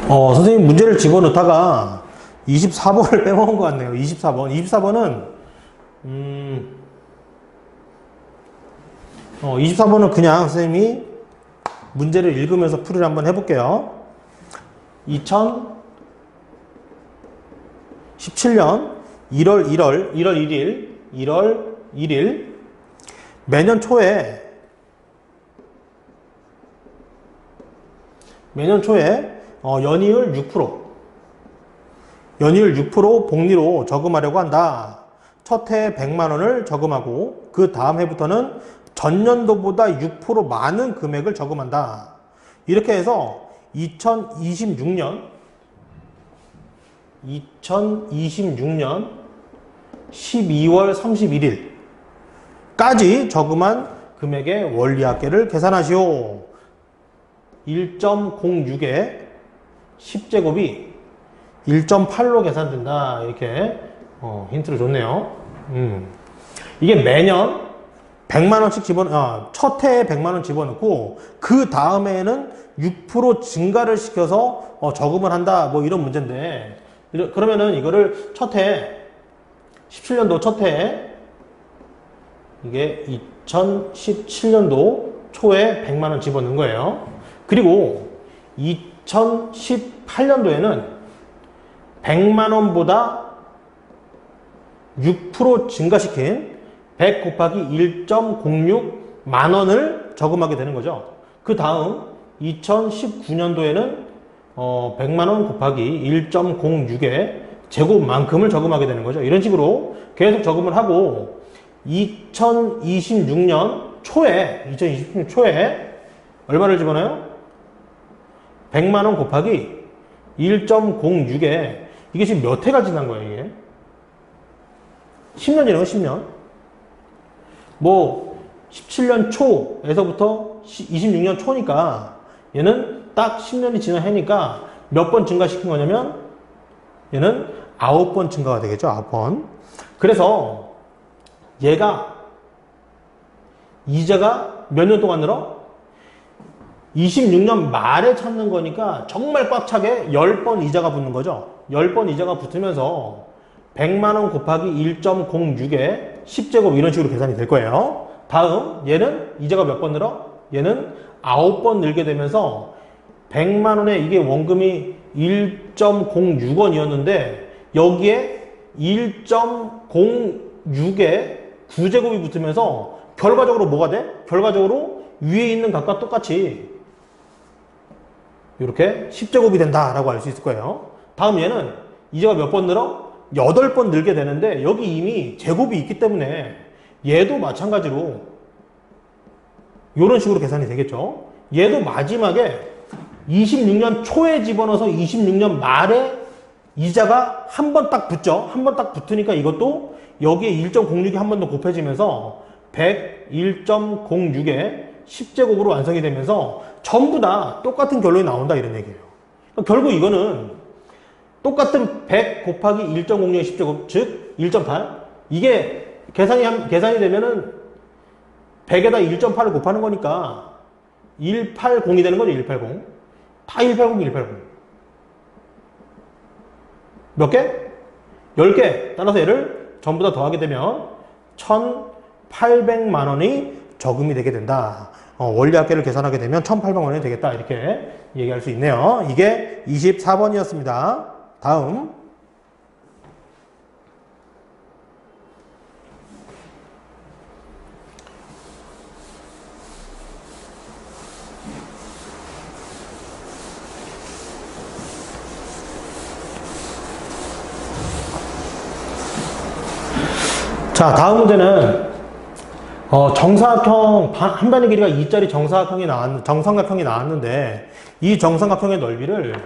선생님 문제를 집어넣다가 24번을 빼먹은 것 같네요. 24번. 24번은 그냥 선생님이 문제를 읽으면서 풀이를 한번 해볼게요. 2017년 1월 1일 매년 초에 연이율 6% 복리로 저금하려고 한다. 첫 해에 100만 원을 저금하고 그 다음 해부터는 전년도보다 6% 많은 금액을 저금한다. 이렇게 해서 2026년 12월 31일까지 저금한 금액의 원리합계를 계산하시오. 1.06에 10제곱이 1.8로 계산된다. 이렇게 힌트를 줬네요. 이게 매년 100만원씩 첫 해에 100만원 집어넣고 그 다음에는 6% 증가를 시켜서 저금을 한다. 뭐 이런 문제인데, 그러면은 이거를 첫 해 17년도 첫 해에 이게 2017년도 초에 100만원 집어넣은 거예요. 그리고 2018년도에는 100만원보다 6% 증가시킨 100 곱하기 1.06 만원을 저금하게 되는 거죠. 그 다음 2019년도에는 100만원 곱하기 1.06의 제곱만큼을 저금하게 되는 거죠. 이런 식으로 계속 저금을 하고 2026년 초에 얼마를 집어넣어요? 100만원 곱하기 1.06에 이게 지금 몇 해가 지난 거예요, 이게? 10년이네요, 10년. 뭐 17년 초에서부터 26년 초니까 얘는 딱 10년이 지난 해니까 몇 번 증가시킨 거냐면 얘는 9번 증가가 되겠죠. 9번. 그래서 얘가 이자가 몇 년 동안 늘어? 26년 말에 찾는 거니까 정말 꽉 차게 10번 이자가 붙는 거죠. 10번 이자가 붙으면서 100만원 곱하기 1.06에 10제곱 이런 식으로 계산이 될 거예요. 다음 얘는 이자가 몇 번 늘어? 얘는 9번 늘게 되면서 100만원에 이게 원금이 1.06원이었는데 여기에 1.06에 9제곱이 붙으면서 결과적으로 뭐가 돼? 결과적으로 위에 있는 값과 똑같이 이렇게 10제곱이 된다라고 알 수 있을 거예요. 다음 얘는 이자가 몇 번 늘어? 8번 늘게 되는데 여기 이미 제곱이 있기 때문에 얘도 마찬가지로 이런 식으로 계산이 되겠죠. 얘도 마지막에 26년 초에 집어넣어서 26년 말에 이자가 한 번 딱 붙죠. 한 번 딱 붙으니까 이것도 여기에 1.06이 한 번 더 곱해지면서 101.06에 10제곱으로 완성이 되면서 전부 다 똑같은 결론이 나온다 이런 얘기예요. 결국 이거는 똑같은 100 곱하기 1.06의 10제곱 즉 1.8 이게 계산이 되면은 100에다 1.8을 곱하는 거니까 180이 되는 거죠. 180 다 180 몇 개? 10개. 따라서 얘를 전부 다 더하게 되면 1,800만 원이 저금이 되게 된다. 원리합계를 계산하게 되면 1,800만 원이 되겠다. 이렇게 얘기할 수 있네요. 이게 24번이었습니다. 다음. 자, 다음 문제는 정사각형 한 변의 길이가 2짜리 정삼각형이 나왔는데 이 정삼각형의 넓이가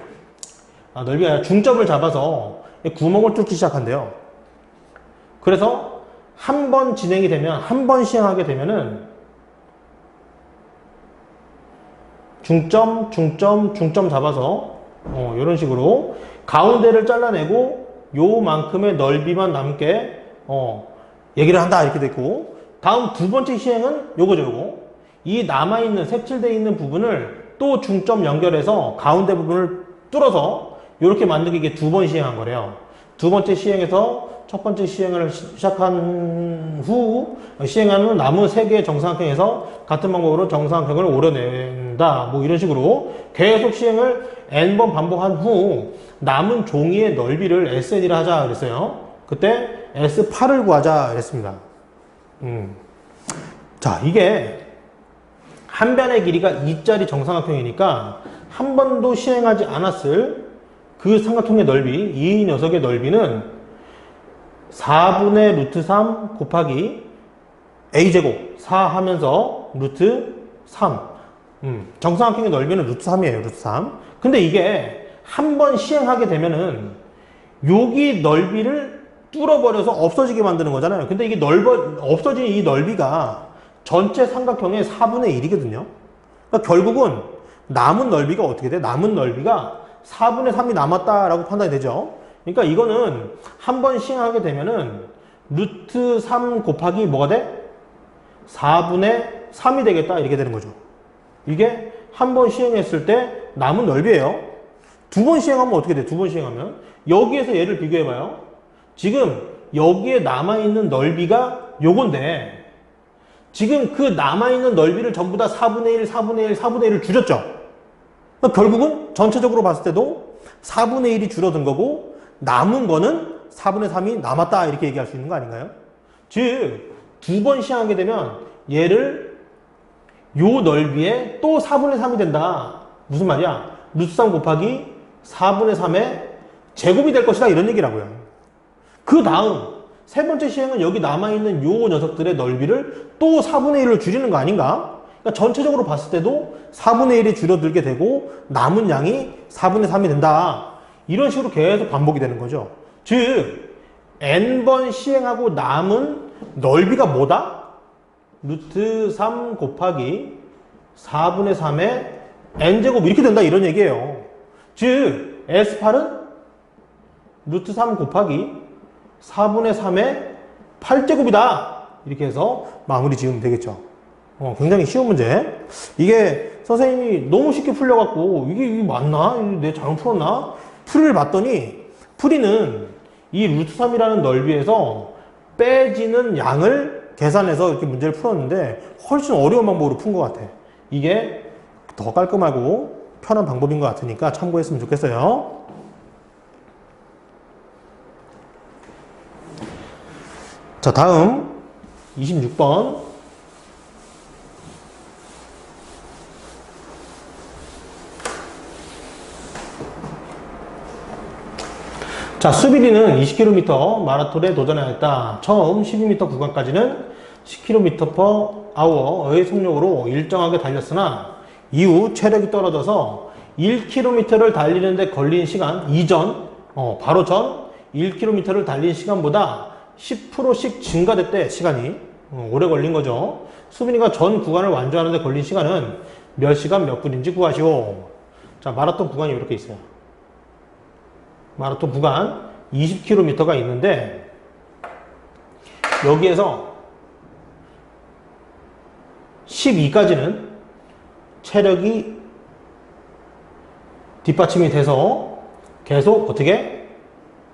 아니라 중점을 잡아서 구멍을 뚫기 시작한대요. 그래서 한 번 시행하게 되면은 중점 잡아서 이런 식으로 가운데를 잘라내고 요만큼의 넓이만 남게 얘기를 한다 이렇게 됐고, 다음 두 번째 시행은 요거죠. 이 남아있는 색칠되어 있는 부분을 또 중점 연결해서 가운데 부분을 뚫어서 이렇게 만들기 이게 두 번 시행한 거래요. 두 번째 시행에서 첫 번째 시행을 시작한 후 시행한 후 남은 세 개의 정사각형에서 같은 방법으로 정사각형을 오려낸다. 뭐 이런 식으로 계속 시행을 n번 반복한 후 남은 종이의 넓이를 SN이라 하자 그랬어요. 그때 S8을 구하자 그랬습니다. 자, 이게 한 변의 길이가 2짜리 정사각형이니까 한 번도 시행하지 않았을 그 삼각형의 넓이, 이 녀석의 넓이는 4분의 루트 3 곱하기 a제곱 4 하면서 루트 3. 정사각형의 넓이는 루트 3이에요. 루트 3. 근데 이게 한 번 시행하게 되면은 여기 넓이를 뚫어버려서 없어지게 만드는 거잖아요. 근데 이게 없어진 이 넓이가 전체 삼각형의 4분의 1이거든요. 그러니까 결국은 남은 넓이가 어떻게 돼? 남은 넓이가 4분의 3이 남았다라고 판단이 되죠. 그러니까 이거는 한 번 시행하게 되면은 루트 3 곱하기 뭐가 돼? 4분의 3이 되겠다 이렇게 되는 거죠. 이게 한 번 시행했을 때 남은 넓이에요. 두 번 시행하면 어떻게 돼? 두 번 시행하면 여기에서 얘를 비교해봐요. 지금 여기에 남아있는 넓이가 요건데 지금 그 남아있는 넓이를 전부 다 4분의 1, 4분의 1, 4분의 1을 줄였죠. 그러니까 결국은 전체적으로 봤을 때도 4분의 1이 줄어든 거고 남은 거는 4분의 3이 남았다 이렇게 얘기할 수 있는 거 아닌가요? 즉, 두 번 시행하게 되면 얘를 요 넓이에 또 4분의 3이 된다. 무슨 말이야? 루트 3 곱하기 4분의 3의 제곱이 될 것이다 이런 얘기라고요. 그 다음 세 번째 시행은 여기 남아있는 요 녀석들의 넓이를 또 4분의 1을 줄이는 거 아닌가? 그러니까 전체적으로 봤을 때도 4분의 1이 줄어들게 되고 남은 양이 4분의 3이 된다. 이런 식으로 계속 반복이 되는 거죠. 즉 n번 시행하고 남은 넓이가 뭐다? 루트 3 곱하기 4분의 3의 n제곱 이렇게 된다 이런 얘기예요. 즉 S8은 루트 3 곱하기 4분의 3의 8제곱이다. 이렇게 해서 마무리 지으면 되겠죠. 굉장히 쉬운 문제. 이게 선생님이 너무 쉽게 풀려갖고 이게 맞나? 내가 잘못 풀었나? 풀이를 봤더니 풀이는 이 루트 3이라는 넓이에서 빼지는 양을 계산해서 이렇게 문제를 풀었는데 훨씬 어려운 방법으로 푼 것 같아. 이게 더 깔끔하고 편한 방법인 것 같으니까 참고했으면 좋겠어요. 자, 다음 26번. 자, 수비리는 20km 마라톤에 도전하였다. 처음 12m 구간까지는 10km/h의 속력으로 일정하게 달렸으나 이후 체력이 떨어져서 1km를 달리는데 걸린 시간 이전, 바로 전 1km를 달린 시간보다 10%씩 증가됐대. 시간이 오래 걸린 거죠. 수빈이가 전 구간을 완주하는데 걸린 시간은 몇 시간 몇 분인지 구하시오. 자, 마라톤 구간이 이렇게 있어요. 마라톤 구간 20km가 있는데 여기에서 12까지는 체력이 뒷받침이 돼서 계속 어떻게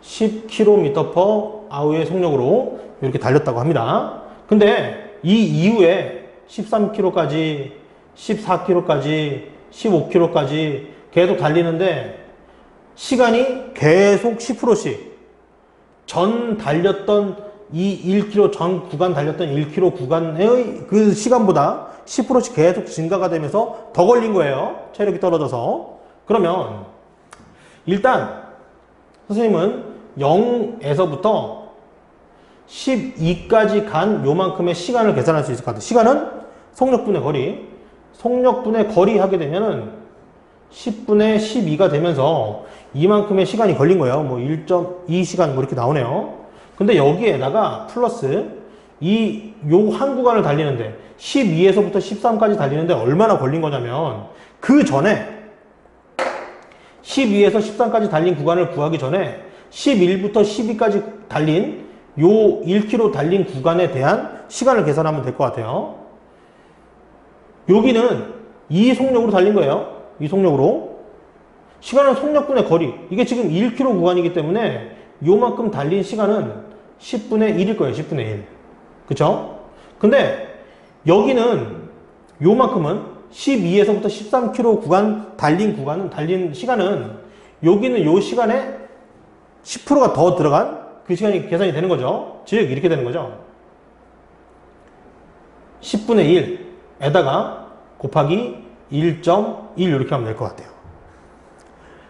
10km/h의 속력으로 이렇게 달렸다고 합니다. 근데 이 이후에 13km까지, 14km까지, 15km까지 계속 달리는데 시간이 계속 10%씩 전 달렸던 이 1km 전 구간 달렸던 1km 구간의 그 시간보다 10%씩 계속 증가가 되면서 더 걸린 거예요. 체력이 떨어져서. 그러면 일단 선생님은 0에서부터 12까지 간 요만큼의 시간을 계산할 수 있을 것 같아요. 시간은 속력분의 거리. 속력분의 거리 하게 되면은 10분의 12가 되면서 이만큼의 시간이 걸린 거예요. 뭐 1.2시간 뭐 이렇게 나오네요. 근데 여기에다가 플러스 요 한 구간을 달리는데 12에서부터 13까지 달리는데 얼마나 걸린 거냐면 그 전에 12에서 13까지 달린 구간을 구하기 전에 11부터 12까지 달린 요 1km 달린 구간에 대한 시간을 계산하면 될 것 같아요. 여기는 이 속력으로 달린 거예요. 이 속력으로 시간은 속력분의 거리. 이게 지금 1km 구간이기 때문에 요만큼 달린 시간은 10분의 1일 거예요. 10분의 1. 그쵸? 근데 여기는 요만큼은 12에서부터 13km 구간 달린 시간은 여기는 요 시간에 10%가 더 들어간 그 시간이 계산이 되는 거죠. 즉 이렇게 되는 거죠. 10분의 1에다가 곱하기 1.1 이렇게 하면 될 것 같아요.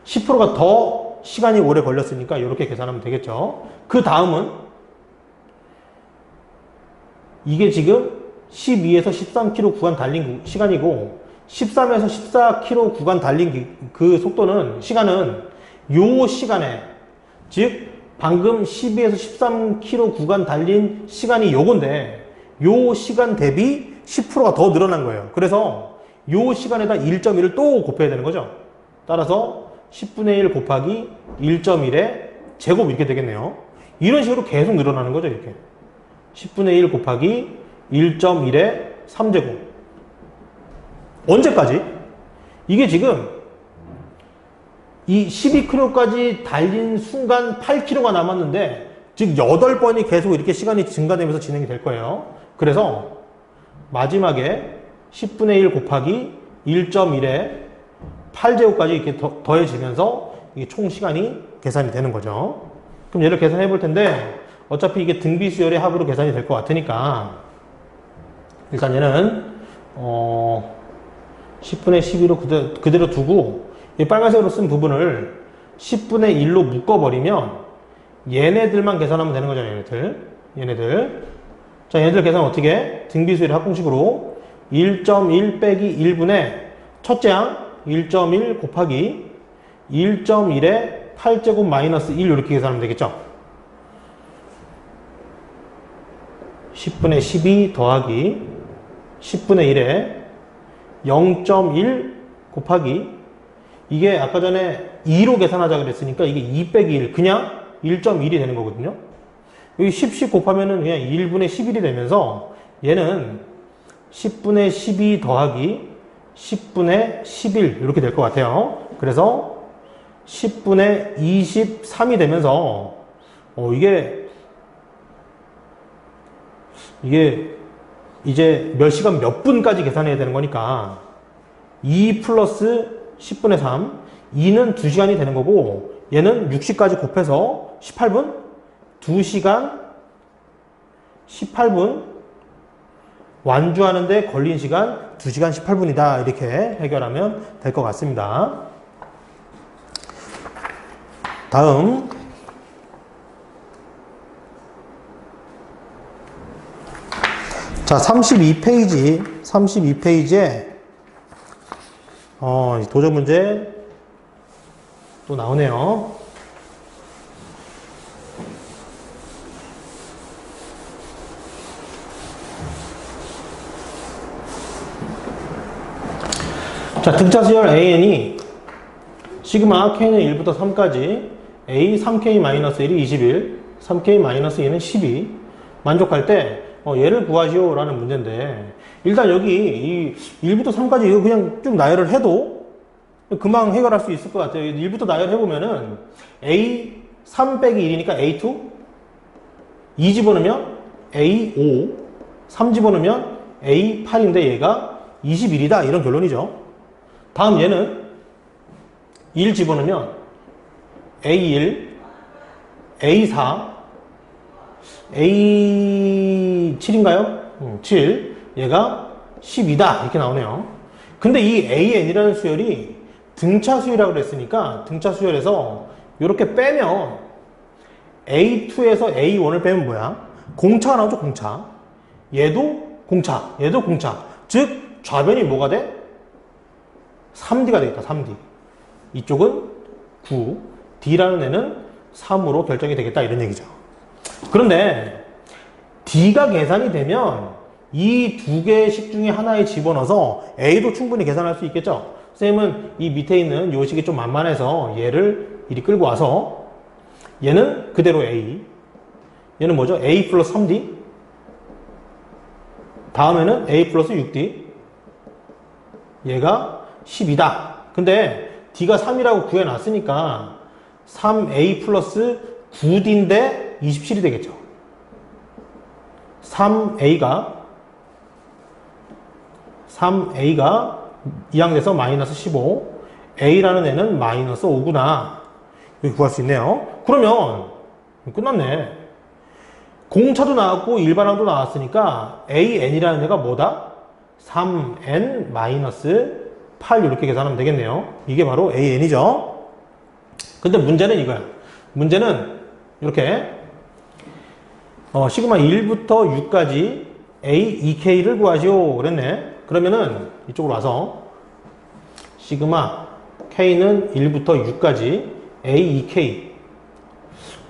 10%가 더 시간이 오래 걸렸으니까 이렇게 계산하면 되겠죠. 그 다음은 이게 지금 12에서 13km 구간 달린 시간이고 13에서 14km 구간 달린 그 속도는 시간은 요 시간에 즉 방금 12에서 13km 구간 달린 시간이 요건데 요 시간 대비 10%가 더 늘어난 거예요. 그래서 요 시간에다 1.1을 또 곱해야 되는 거죠. 따라서 10분의 1 곱하기 1.1의 제곱 이렇게 되겠네요. 이런 식으로 계속 늘어나는 거죠. 이렇게 10분의 1 곱하기 1.1의 3제곱. 언제까지? 이게 지금 이 12km까지 달린 순간 8km가 남았는데 즉 8번이 계속 이렇게 시간이 증가되면서 진행이 될 거예요. 그래서 마지막에 10분의 1 곱하기 1.1의 8제곱까지 이렇게 더해지면서 이게 총 시간이 계산이 되는 거죠. 그럼 얘를 계산해 볼 텐데 어차피 이게 등비수열의 합으로 계산이 될 것 같으니까 일단 얘는 10분의 12로 그대로 두고 이 빨간색으로 쓴 부분을 10분의 1로 묶어버리면 얘네들만 계산하면 되는 거죠. 얘네들 자, 얘네들 계산 어떻게 해? 등비수열의 합공식으로 1.1 빼기 1분의 첫째 항 1.1 곱하기 1.1의 8제곱 마이너스 1 이렇게 계산하면 되겠죠. 10분의 12 더하기 10분의 1에 0.1 곱하기 이게 아까 전에 2로 계산하자 그랬으니까 이게 2 빼기 1 그냥 1.1이 되는 거거든요. 여기 10씩 곱하면은 그냥 1분의 11이 되면서 얘는 10분의 12 더하기 10분의 11 이렇게 될 것 같아요. 그래서 10분의 23이 되면서 이게 이제 몇 시간 몇 분까지 계산해야 되는 거니까 2 플러스 10분의 3 2는 2시간이 되는 거고 얘는 60까지 곱해서 18분 2시간 18분 완주하는데 걸린 시간 2시간 18분이다 이렇게 해결하면 될 것 같습니다. 다음 자 32페이지에 도전 문제 또 나오네요. 자, 등차 수열 AN이 시그마 K는 1부터 3까지 A 3K-1이 21, 3K-2는 12 만족할 때 얘를 구하시오 라는 문제인데 일단 여기 이 1부터 3까지 이거 그냥 쭉 나열을 해도 금방 해결할 수 있을 것 같아요. 1부터 나열해보면은 A 3 빼기 1이니까 A2 2 집어넣으면 A5 3 집어넣으면 A8인데 얘가 21이다 이런 결론이죠. 다음 얘는 1 집어넣으면 A1 A4 A7인가요? 7 얘가 12다 이렇게 나오네요. 근데 이 AN이라는 수열이 등차 수열이라고 그랬으니까 등차 수열에서 이렇게 빼면 A2에서 A1을 빼면 뭐야? 공차가 나오죠. 공차. 얘도 공차 얘도 공차. 즉 좌변이 뭐가 돼? 3D가 되겠다. 3D 이쪽은 9 D라는 애는 3으로 결정이 되겠다 이런 얘기죠. 그런데 D가 계산이 되면 이 두 개의 식 중에 하나에 집어넣어서 A도 충분히 계산할 수 있겠죠. 쌤은 이 밑에 있는 요 식이 좀 만만해서 얘를 이리 끌고 와서 얘는 그대로 A 얘는 뭐죠? A 플러스 3D 다음에는 A 플러스 6D 얘가 10이다. 근데 D가 3이라고 구해놨으니까 3A 플러스 9D인데 27이 되겠죠. 3A가 이항돼서 마이너스 15, A라는 애는 마이너스 5구나. 이렇게 구할 수 있네요. 그러면 끝났네. 공차도 나왔고 일반항도 나왔으니까 AN이라는 애가 뭐다? 3N 마이너스 8 이렇게 계산하면 되겠네요. 이게 바로 AN이죠. 근데 문제는 이거야. 문제는 이렇게 시그마 1부터 6까지 A, EK를 구하시오 그랬네. 그러면은 이쪽으로 와서 시그마 K는 1부터 6까지 A, EK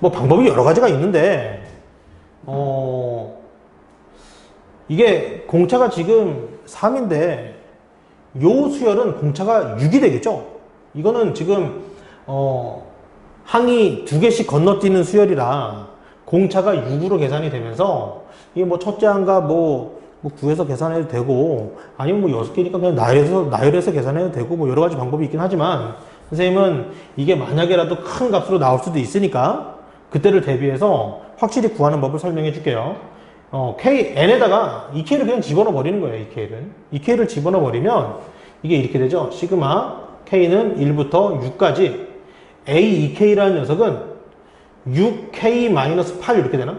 뭐 방법이 여러 가지가 있는데 이게 공차가 지금 3인데 요 수열은 공차가 6이 되겠죠. 이거는 지금 항이 2개씩 건너뛰는 수열이라 공차가 6으로 계산이 되면서 이게 뭐 첫째 항과 뭐 구해서 계산해도 되고 아니면 뭐 6개니까 그냥 나열해서 계산해도 되고 뭐 여러 가지 방법이 있긴 하지만 선생님은 이게 만약에라도 큰 값으로 나올 수도 있으니까 그때를 대비해서 확실히 구하는 법을 설명해 줄게요. N에다가 EK를 그냥 집어넣어 버리는 거예요. EK를 집어넣어 버리면 이게 이렇게 되죠. 시그마 K는 1부터 6까지 A, EK라는 녀석은 6K-8 이렇게 되나?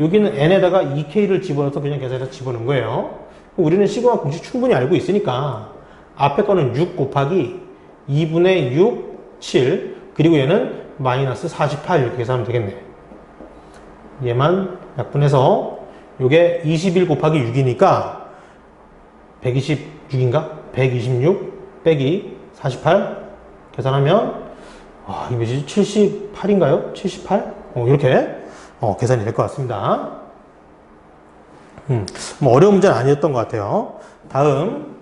여기는 N에다가 EK를 집어넣어서 그냥 계산해서 집어넣은 거예요. 우리는 시그마 공식 충분히 알고 있으니까 앞에 거는 6 곱하기 2분의 6, 7 그리고 얘는 마이너스 48 이렇게 계산하면 되겠네. 얘만 약분해서 요게 21 곱하기 6이니까 126인가? 126 빼기 48 계산하면 이게 몇이지? 78인가요? 78? 이렇게 계산이 될 것 같습니다. 뭐 어려운 문제는 아니었던 것 같아요. 다음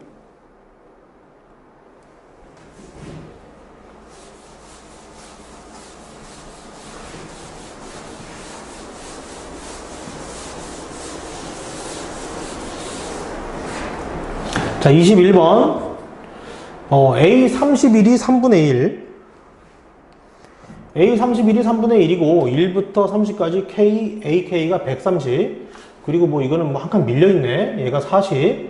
자 21번 A31이 3분의 1 A31이 3분의 1이고 1부터 30까지 AK가 130 그리고 뭐 이거는 뭐 한 칸 밀려있네. 얘가 40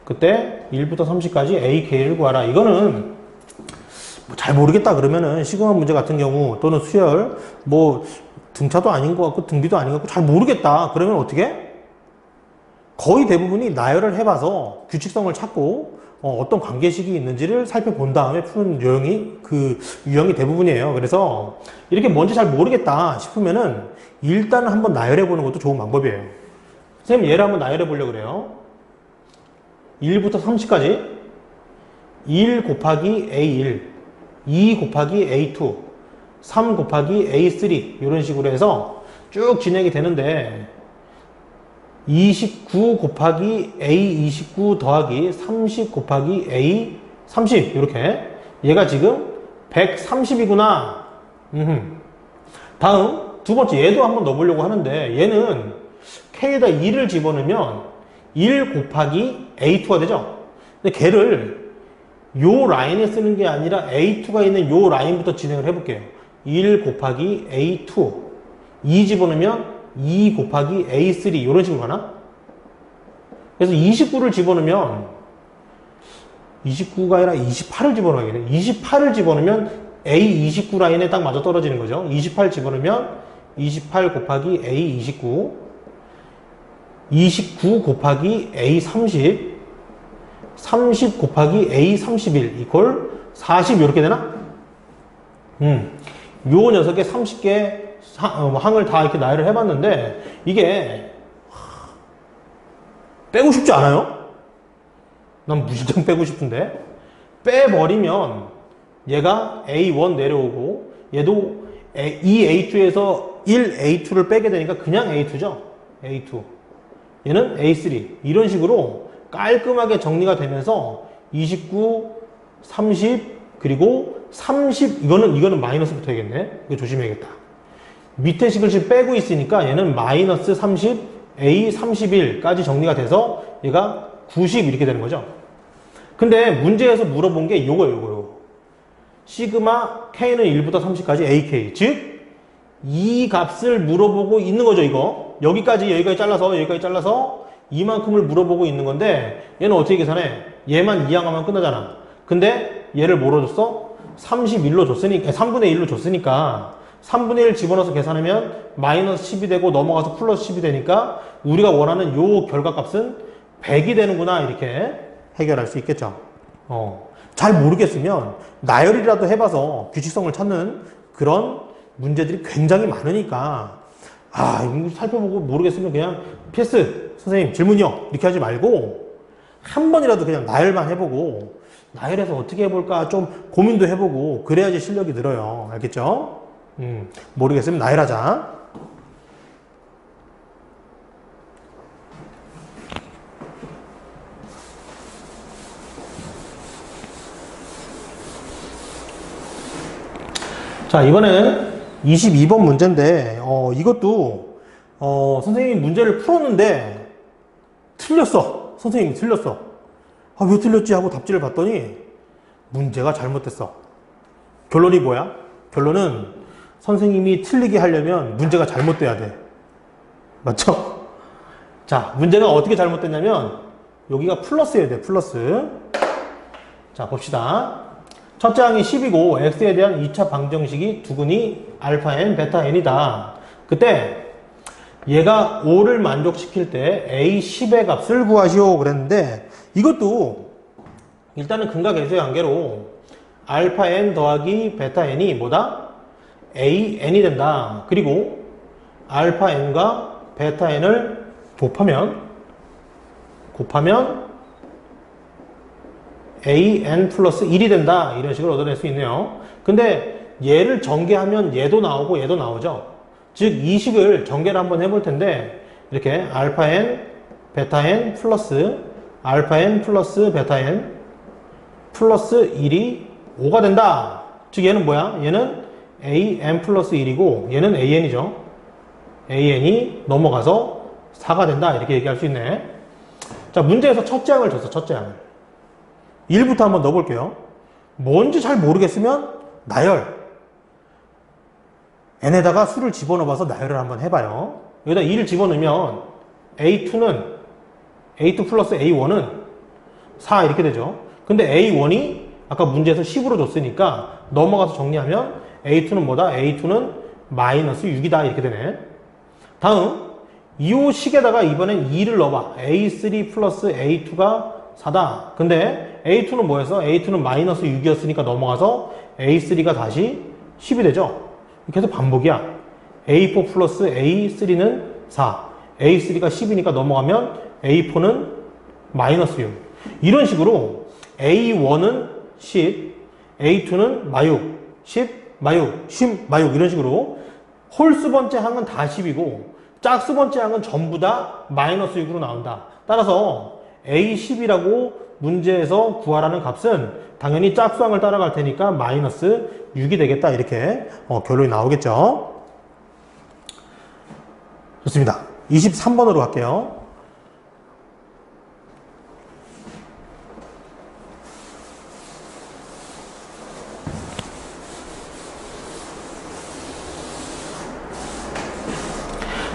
그때 1부터 30까지 AK를 구하라. 이거는 뭐잘 모르겠다 그러면은 시그마 문제 같은 경우 또는 수열 뭐 등차도 아닌 것 같고 등비도 아닌 것 같고 잘 모르겠다 그러면 어떻게? 거의 대부분이 나열을 해봐서 규칙성을 찾고 어떤 관계식이 있는지를 살펴본 다음에 푸는 유형이 대부분이에요. 그래서 이렇게 뭔지 잘 모르겠다 싶으면은 일단은 한번 나열해 보는 것도 좋은 방법이에요. 선생님 얘를 한번 나열해 보려고 그래요. 1부터 30까지 1 곱하기 A1 2 곱하기 A2 3 곱하기 A3 이런 식으로 해서 쭉 진행이 되는데 29 곱하기 A29 더하기 30 곱하기 A30 이렇게 얘가 지금 130이구나. 다음 두 번째 얘도 한번 넣어보려고 하는데 얘는 K에다 2를 집어넣으면 1 곱하기 A2가 되죠. 근데 걔를 요 라인에 쓰는 게 아니라 A2가 있는 요 라인부터 진행을 해볼게요. 1 곱하기 A2 2 집어넣으면 2 곱하기 A3 이런 식으로 가나? 그래서 29를 집어넣으면 29가 아니라 28을 집어넣어야겠네. 28을 집어넣으면 A29 라인에 딱 맞아 떨어지는 거죠. 28 집어넣으면 28 곱하기 A29 29 곱하기 A30 30 곱하기 A31 이퀄 40 이렇게 되나? 요 녀석의 30개 항을 다 이렇게 나열을 해봤는데 이게 빼고 싶지 않아요? 난 무진장 빼고 싶은데 빼버리면 얘가 A1 내려오고 얘도 2A2에서 1A2를 빼게 되니까 그냥 A2죠. A2 얘는 A3 이런 식으로 깔끔하게 정리가 되면서 29, 30 그리고 30 이거는 마이너스 붙어야겠네. 이거 조심해야겠다. 밑에 식을 지금 빼고 있으니까 얘는 마이너스 30 A31까지 정리가 돼서 얘가 90 이렇게 되는 거죠. 근데 문제에서 물어본 게 요거. 시그마 K는 1부터 30까지 AK. 즉, 이 값을 물어보고 있는 거죠, 이거. 여기까지 잘라서 이만큼을 물어보고 있는 건데, 얘는 어떻게 계산해? 얘만 이항하면 끝나잖아. 근데 얘를 뭐로 줬어? 31로 줬으니까, 3분의 1로 줬으니까, 3분의 1 집어넣어서 계산하면 마이너스 10이 되고 넘어가서 플러스 10이 되니까, 우리가 원하는 요 결과값은 100이 되는구나, 이렇게 해결할 수 있겠죠. 잘 모르겠으면 나열이라도 해봐서 규칙성을 찾는 그런 문제들이 굉장히 많으니까, 이거 살펴보고 모르겠으면 그냥 패스, 선생님 질문이요, 이렇게 하지 말고 한 번이라도 그냥 나열만 해보고, 나열해서 어떻게 해볼까 좀 고민도 해보고 그래야지 실력이 늘어요. 알겠죠? 모르겠으면 나열하자. 자, 이번에는 22번 문제인데, 이것도, 선생님이 문제를 풀었는데, 틀렸어. 선생님이 틀렸어. 왜 틀렸지? 하고 답지를 봤더니, 문제가 잘못됐어. 결론이 뭐야? 결론은, 선생님이 틀리게 하려면 문제가 잘못돼야 돼. 맞죠? 자, 문제가 어떻게 잘못됐냐면, 여기가 플러스여야 돼, 플러스. 자, 봅시다. 첫째 항이 10이고 x에 대한 2차 방정식이 두근이 알파 n, 베타 n이다. 그때 얘가 5를 만족시킬 때 a 10의 값을 구하시오 그랬는데, 이것도 일단은 근과 계수의 관계로 알파 n 더하기 베타 n이 뭐다? a n이 된다. 그리고 알파 n과 베타 n을 곱하면 an 플러스 1이 된다. 이런 식으로 얻어낼 수 있네요. 근데 얘를 전개하면 얘도 나오고 얘도 나오죠. 즉, 이 식을 전개를 한번 해볼 텐데, 이렇게 알파 n, 베타 n 플러스 알파 n 플러스 베타 n 플러스 1이 5가 된다. 즉, 얘는 뭐야? 얘는 an 플러스 1이고 얘는 an이죠. an이 넘어가서 4가 된다. 이렇게 얘기할 수 있네. 자, 문제에서 첫째 항을 줬어. 첫째 항을. 1부터 한번 넣어볼게요. 뭔지 잘 모르겠으면 나열. n에다가 수를 집어넣어봐서 나열을 한번 해봐요. 여기다 2를 집어넣으면 A2 플러스 A1은 4 이렇게 되죠. 근데 A1이 아까 문제에서 10으로 줬으니까 넘어가서 정리하면 A2는 뭐다? A2는 마이너스 6이다. 이렇게 되네. 다음, 이 식에다가 이번엔 2를 넣어봐. A3 플러스 A2가 4다. 근데 A2는 뭐였어? A2는 마이너스 6이었으니까 넘어가서 A3가 다시 10이 되죠. 계속 반복이야. A4 플러스 A3는 4. A3가 10이니까 넘어가면 A4는 마이너스 6. 이런 식으로 A1은 10, A2는 마육, 10, 마육, 10, 마육 이런 식으로 홀수 번째 항은 다 10이고 짝수 번째 항은 전부 다 마이너스 6으로 나온다. 따라서 A10이라고 문제에서 구하라는 값은 당연히 짝수항을 따라갈 테니까 마이너스 6이 되겠다. 이렇게 결론이 나오겠죠. 좋습니다. 23번으로 갈게요.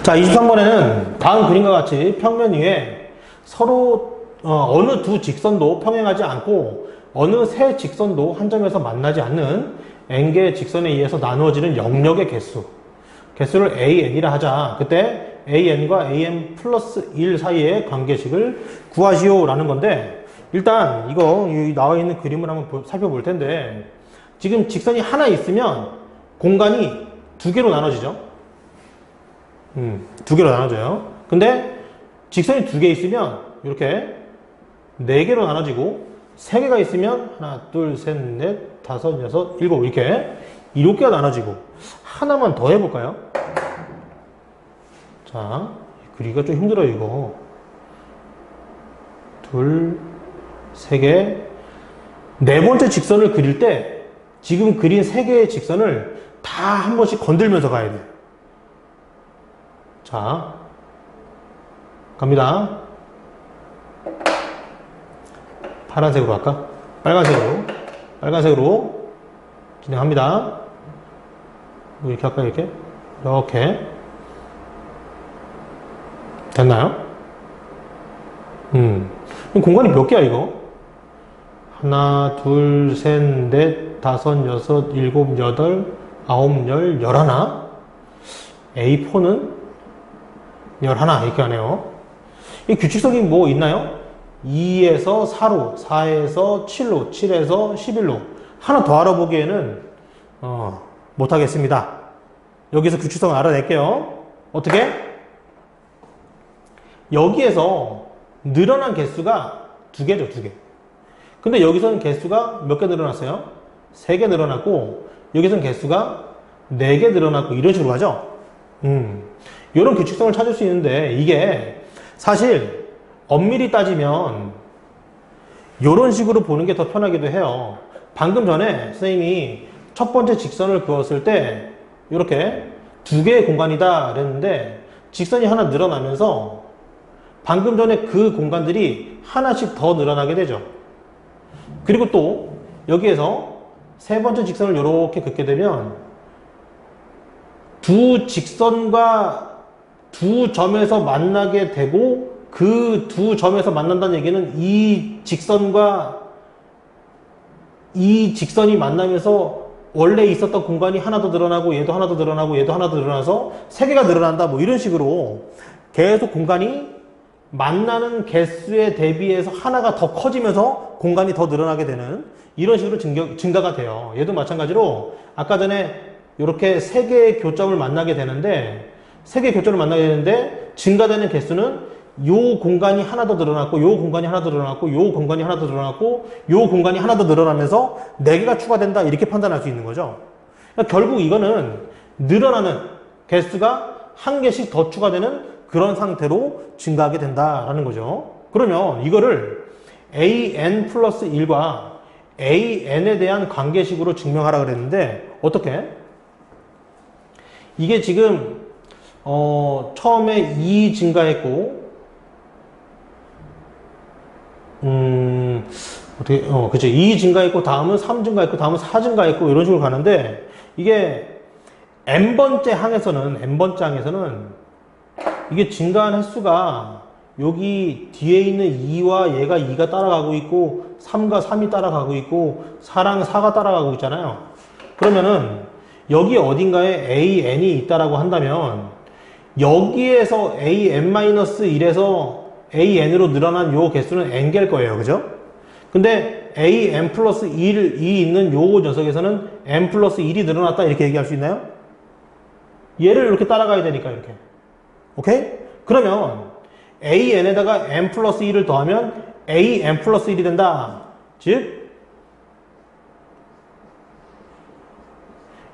자, 23번에는 다음 그림과 같이 평면 위에 서로 어느 두 직선도 평행하지 않고 어느 세 직선도 한 점에서 만나지 않는 n개의 직선에 의해서 나누어지는 영역의 개수를 an이라 하자. 그때 an과 an 플러스 1 사이의 관계식을 구하시오 라는 건데, 일단 이거 나와 있는 그림을 한번 살펴볼 텐데, 지금 직선이 하나 있으면 공간이 두 개로 나눠지죠. 두 개로 나눠져요. 근데 직선이 두 개 있으면 이렇게 네 개로 나눠지고, 세 개가 있으면 하나, 둘, 셋, 넷, 다섯, 여섯, 일곱 이렇게 일곱 개가 나눠지고. 하나만 더 해볼까요? 자, 그리기가 좀 힘들어요 이거. 둘, 세 개. 네 번째 직선을 그릴 때 지금 그린 세 개의 직선을 다 한 번씩 건들면서 가야 돼요. 자, 갑니다. 파란색으로 할까? 빨간색으로. 진행합니다. 이렇게 할까요? 이렇게? 이렇게. 됐나요? 그럼 공간이 몇 개야, 이거? 하나, 둘, 셋, 넷, 다섯, 여섯, 일곱, 여덟, 아홉, 열, 열하나? A4는 11 이렇게 하네요. 이 규칙성이 뭐 있나요? 2에서 4로, 4에서 7로, 7에서 11로. 하나 더 알아보기에는 못하겠습니다. 여기서 규칙성을 알아낼게요. 어떻게? 여기에서 늘어난 개수가 2개죠, 2개. 근데 여기서는 개수가 몇 개 늘어났어요? 3개 늘어났고, 여기서는 개수가 4개 늘어났고, 이런 식으로 가죠? 이런 규칙성을 찾을 수 있는데, 이게 사실 엄밀히 따지면 이런 식으로 보는 게 더 편하기도 해요. 방금 전에 선생님이 첫 번째 직선을 그었을 때 이렇게 2개의 공간이다 그랬는데 직선이 하나 늘어나면서 방금 전에 그 공간들이 하나씩 더 늘어나게 되죠. 그리고 또 여기에서 세 번째 직선을 이렇게 긋게 되면 두 직선과 두 점에서 만나게 되고 그 두 점에서 만난다는 얘기는 이 직선과 이 직선이 만나면서 원래 있었던 공간이 하나 더 늘어나고 얘도 하나 더 늘어나고 얘도 하나 더 늘어나서 세 개가 늘어난다 뭐 이런 식으로 계속 공간이 만나는 개수에 대비해서 하나가 더 커지면서 공간이 더 늘어나게 되는 이런 식으로 증가가 돼요. 얘도 마찬가지로 아까 전에 이렇게 세 개의 교점을 만나게 되는데 세 개의 교점을 만나게 되는데 증가되는 개수는 요 공간이 하나 더 늘어났고 요 공간이 하나 더 늘어났고 요 공간이 하나 더 늘어났고 요 공간이 하나 더 늘어나면서 4개가 추가된다 이렇게 판단할 수 있는 거죠. 그러니까 결국 이거는 늘어나는 개수가 한 개씩 더 추가되는 그런 상태로 증가하게 된다라는 거죠. 그러면 이거를 an 플러스 1과 an에 대한 관계식으로 증명하라 그랬는데 어떻게? 이게 지금 처음에 2 증가했고 어떻게, 그쵸. 2 증가했고, 다음은 3 증가했고, 다음은 4 증가했고, 이런 식으로 가는데, 이게, n번째 항에서는, 이게 증가한 횟수가, 여기 뒤에 있는 2와 얘가 2가 따라가고 있고, 3과 3이 따라가고 있고, 4랑 4가 따라가고 있잖아요. 그러면은, 여기 어딘가에 an이 있다라고 한다면, 여기에서 an-1에서 an으로 늘어난 요 개수는 n개일 거예요. 그죠? 근데 an 플러스 1이 있는 요 녀석에서는 n 플러스 1이 늘어났다 이렇게 얘기할 수 있나요? 얘를 이렇게 따라가야 되니까 이렇게. 오케이? 그러면 an에다가 n 플러스 1을 더하면 an 플러스 1이 된다. 즉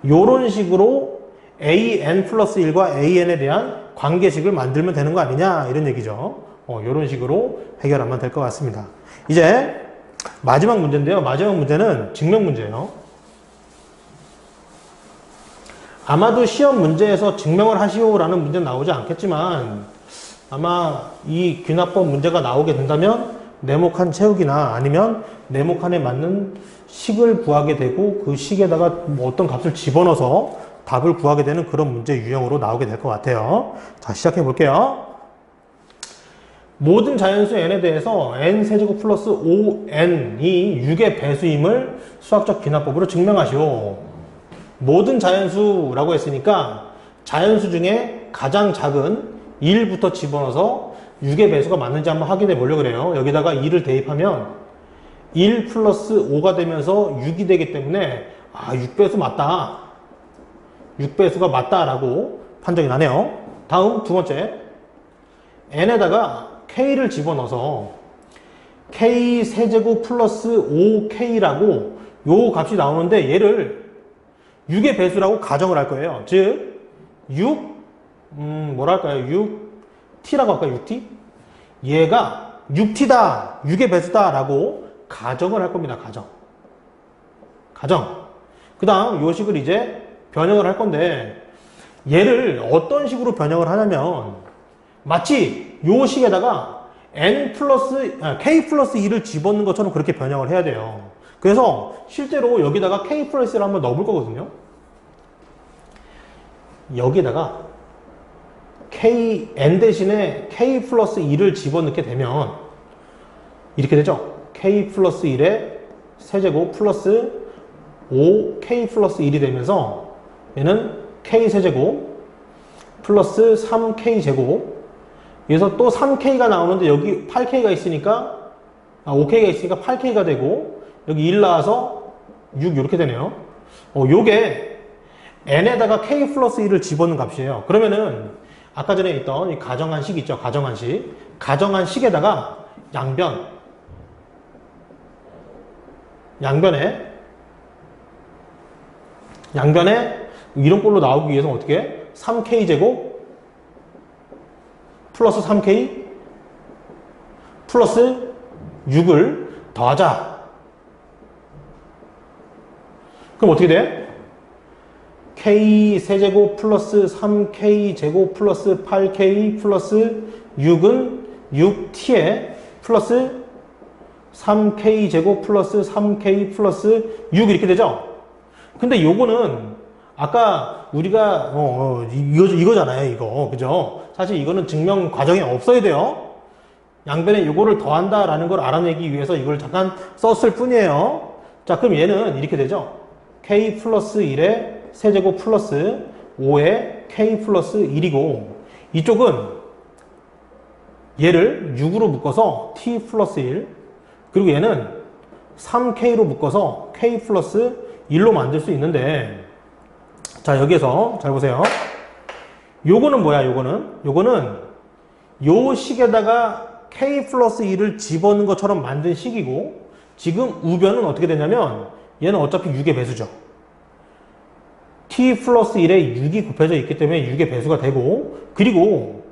요런 식으로 an 플러스 1과 an에 대한 관계식을 만들면 되는 거 아니냐 이런 얘기죠. 이런 식으로 해결하면 될 것 같습니다. 이제 마지막 문제인데요. 마지막 문제는 증명 문제예요. 아마도 시험 문제에서 증명을 하시오라는 문제는 나오지 않겠지만 아마 이 귀납법 문제가 나오게 된다면 네모칸 채우기나 아니면 네모칸에 맞는 식을 구하게 되고 그 식에다가 뭐 어떤 값을 집어넣어서 답을 구하게 되는 그런 문제 유형으로 나오게 될 것 같아요. 자, 시작해 볼게요. 모든 자연수 n에 대해서 n세제곱 플러스 5n이 6의 배수임을 수학적 귀납법으로 증명하시오. 모든 자연수라고 했으니까 자연수 중에 가장 작은 1부터 집어넣어서 6의 배수가 맞는지 한번 확인해 보려고 그래요. 여기다가 2를 대입하면 1 플러스 5가 되면서 6이 되기 때문에 6배수 맞다. 6배수가 맞다라고 판정이 나네요. 다음 두 번째 n에다가 k를 집어넣어서 k 세제곱 플러스 5k라고 요 값이 나오는데 얘를 6의 배수라고 가정을 할 거예요. 즉 6, 뭐랄까요? 6t라고 할까요? 6t? 얘가 6t다, 6의 배수다 라고 가정을 할 겁니다. 가정. 그 다음 요 식을 이제 변형을 할 건데 얘를 어떤 식으로 변형을 하냐면 마치 요 식에다가 k 플러스 2를 집어넣는 것처럼 그렇게 변형을 해야 돼요. 그래서 실제로 여기다가 k 플러스 1을 한번 넣어볼 거거든요. 여기다가 n 대신에 k 플러스 1을 집어넣게 되면 이렇게 되죠. k 플러스 1의 세제곱 플러스 5k 플러스 1이 되면서 얘는 k 세제곱 플러스 3k 제곱, 여기서 또 3k가 나오는데 여기 8k가 있으니까 5k가 있으니까 8k가 되고, 여기 1 나와서 6 이렇게 되네요. 요게 n에다가 k 플러스 1을 집어넣는 값이에요. 그러면은 아까 전에 있던 이 가정한식 있죠. 가정한식. 가정한식에다가 양변에 이런 꼴로 나오기 위해서는 어떻게 해? 3k 제곱 플러스 3k 플러스 6을 더하자. 그럼 어떻게 돼? k 세제곱 플러스 3k 제곱 플러스 8k 플러스 6은 6t에 플러스 3k 제곱 플러스 3k 플러스 6 이렇게 되죠? 근데 요거는 아까 우리가 이거잖아요, 이거. 그죠? 사실 이거는 증명 과정이 없어야 돼요. 양변에 요거를 더한다라는 걸 알아내기 위해서 이걸 잠깐 썼을 뿐이에요. 자, 그럼 얘는 이렇게 되죠? k 플러스 1의 세제곱 플러스 5의 k 플러스 1이고, 이쪽은 얘를 6으로 묶어서 t 플러스 1, 그리고 얘는 3k로 묶어서 k 플러스 1로 만들 수 있는데, 자, 여기에서 잘 보세요. 요거는 뭐야? 요거는 요 식에다가 k 플러스 1을 집어넣은 것처럼 만든 식이고, 지금 우변은 어떻게 되냐면 얘는 어차피 6의 배수죠. t 플러스 1에 6이 곱해져 있기 때문에 6의 배수가 되고, 그리고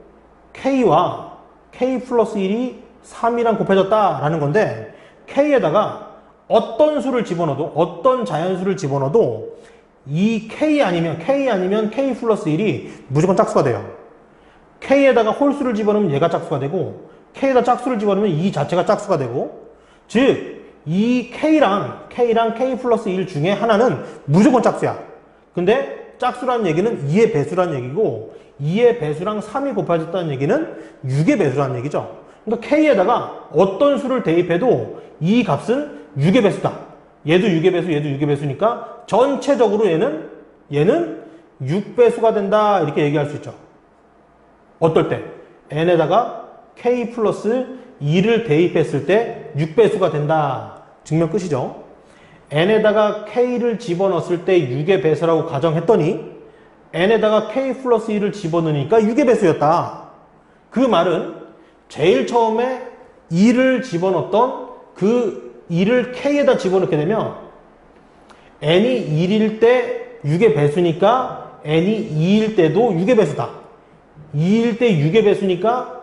k와 k 플러스 1이 3이랑 곱해졌다라는 건데, k에다가 어떤 수를 집어넣어도, 어떤 자연수를 집어넣어도 이 k 아니면 k 플러스 1이 무조건 짝수가 돼요. k에다가 홀수를 집어넣으면 얘가 짝수가 되고, k에다 짝수를 집어넣으면 이 자체가 짝수가 되고, 즉 이 k랑 k 플러스 1 중에 하나는 무조건 짝수야. 근데 짝수라는 얘기는 2의 배수라는 얘기고, 2의 배수랑 3이 곱해졌다는 얘기는 6의 배수라는 얘기죠. 그러니까 k에다가 어떤 수를 대입해도 이 값은 6의 배수다. 얘도 6의 배수, 얘도 6의 배수니까 전체적으로 얘는 6배수가 된다, 이렇게 얘기할 수 있죠. 어떨 때? n에다가 k 플러스 2를 대입했을 때 6배수가 된다. 증명 끝이죠. n에다가 k를 집어넣었을 때 6의 배수라고 가정했더니 n에다가 k 플러스 1을 집어넣으니까 6의 배수였다. 그 말은 제일 처음에 2를 집어넣었던 그 2를 k에다 집어넣게 되면 n이 1일 때 6의 배수니까 n이 2일 때도 6의 배수다. 2일 때 6의 배수니까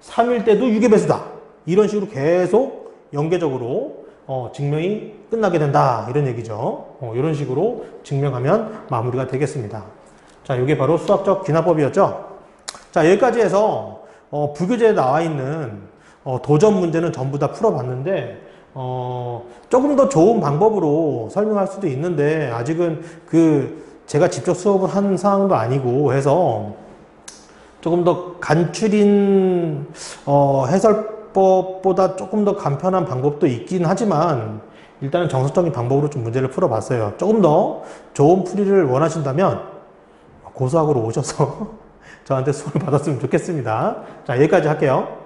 3일 때도 6의 배수다. 이런 식으로 계속 연계적으로 증명이 끝나게 된다, 이런 얘기죠. 이런 식으로 증명하면 마무리가 되겠습니다. 자, 이게 바로 수학적 귀납법이었죠. 자, 여기까지 해서 부교재에 나와 있는 도전 문제는 전부 다 풀어봤는데, 조금 더 좋은 방법으로 설명할 수도 있는데, 아직은 제가 직접 수업을 한 상황도 아니고 해서 조금 더 간추린 해설법보다 조금 더 간편한 방법도 있긴 하지만, 일단은 정석적인 방법으로 좀 문제를 풀어봤어요. 조금 더 좋은 풀이를 원하신다면 고수학으로 오셔서 저한테 수업을 받았으면 좋겠습니다. 자, 여기까지 할게요.